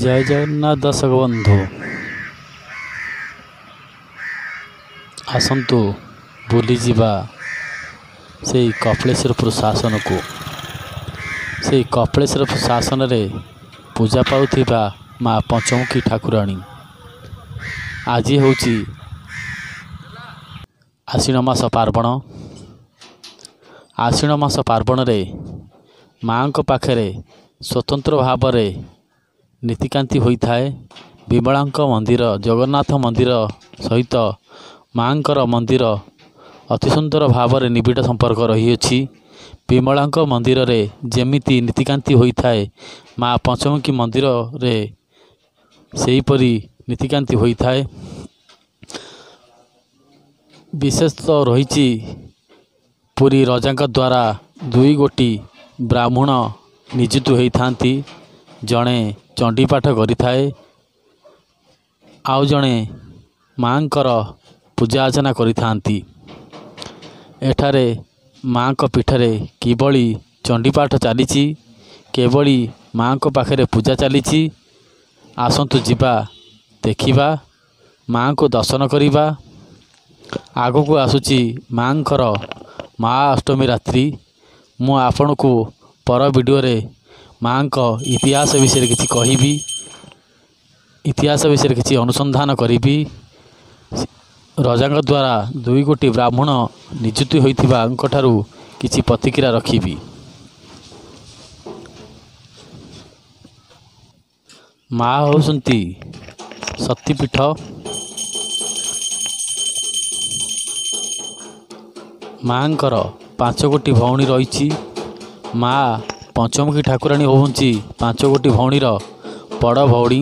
जय जगन्नाथ दर्शक बंधु आसतु बुलीजा से कपिलेश्वर शासन को से कपिलेश्वर शासन रे पूजा पाउथिबा माँ पंचमुखी ठाकुराणी आज हूँ आश्विन मास पार्वण। आश्विन मास पार्वण रे माँ पाखरे स्वतंत्र भाव में नीतिकांति होता है। विमला मंदिर जगन्नाथ मंदिर सहित माँ मंदिर अति सुंदर भाव में निबिड़ संपर्क रही। विमला मंदिर रे जेमिति नीतिकांति होता है माँ पंचमुखी मंदिर रे सेहीपरि नीतिकांति होता है। विशेष तो रही पुरी रजा द्वारा दुई गोटी ब्राह्मण नियुक्त होता, जड़े चंडीपाठ करिथाए आउ जड़े माँ पूजा अर्चना करिथांती। एठारे माँ पीठरे किभली चंडीपाठ चली केवली माँ पाखरे पूजा चली। आसतु जिबा देखिबा माँ को दर्शन करिबा। आगो को आसुची माँ महाअष्टमी रात्रि। मु आपण को पर वीडियो रे माँ इतिहास विषय किसी कहबी, इतिहास विषय किसी अनुसंधान करी। रजा द्वारा दुई गोटी ब्राह्मण नियुक्त होता किसी प्रतिक्रिया रखी। माँ होउसंती शक्तिपीठ। माँ पांच गोटी भौणी रही। माँ पंचमुखी ठाकुराणी होउची पांच गोटी भौणीर बड़ भौणी।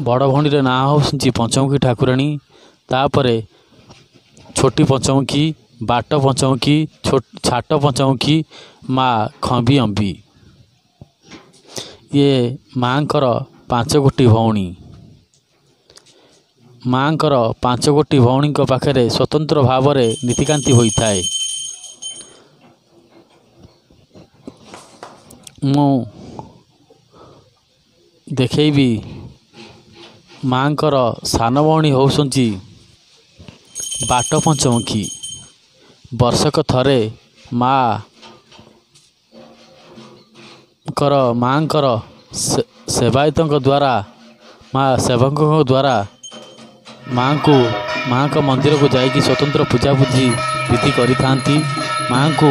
बड़ भौणी ना होउची पंचमुखी ठाकुराणी। तापरे छोटी पंचमुखी, बाट पंचमुखी, छाट पंचमुखी, माँ खंबी अंबी। ये माँ पांच गोटी भौणी। माँ पांच गोटी भौणी पाखरे स्वतंत्र भाव में नीतिकांति होता है। मु देखी माँ सान भौणी होउसंची बाट पंचमुखी। वर्षक थरे माँ सेवायत द्वारा माँ सेवक द्वारा माँ को मंदिर को जाइकी स्वतंत्र पूजा पूजी विधि करिथांती। माँ को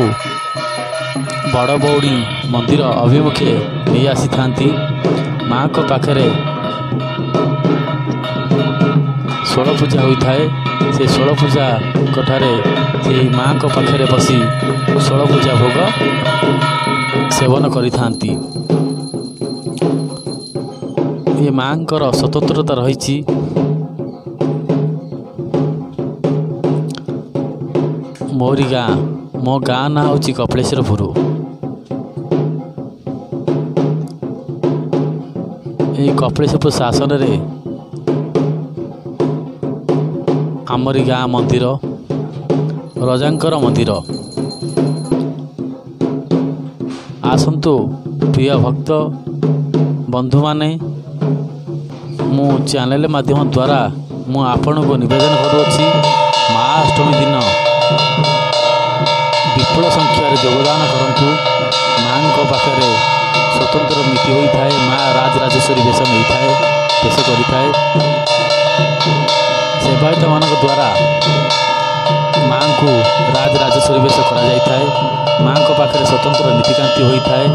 बड़ बौड़ी मंदिर अभिमुखे नहीं आसी थांती। माँ को पाखरे 16 पूजा होता है। से 16 पूजा कठारे से माँ को पाखरे बसी 16 पूजा भोग सेवन करी थांती। ये माँ स्वतंत्रता रही। मोरी गाँ मो गाँ ना हूँ कपिलेश्वरपुर। ये कपिलेश्वरपुर शासन रे आमरी गाँ मंदिर रजांकर मंदिर। आसंतु प्रिय भक्त बंधु माने मु चैनल माध्यम द्वारा मु आपण को निवेदन करुँची महाअष्टमी दिन विपुल संख्यार योगदान करंतु। माँ पाखरे स्वतंत्र नीति होता है। माँ राजराजेश्वरी वेश नहीं थाए वेश करें। सेवायत मान द्वारा माँ को राजराजेश्वरी वेश कर। माँ पाखरे स्वतंत्र नीतिकांति होता है।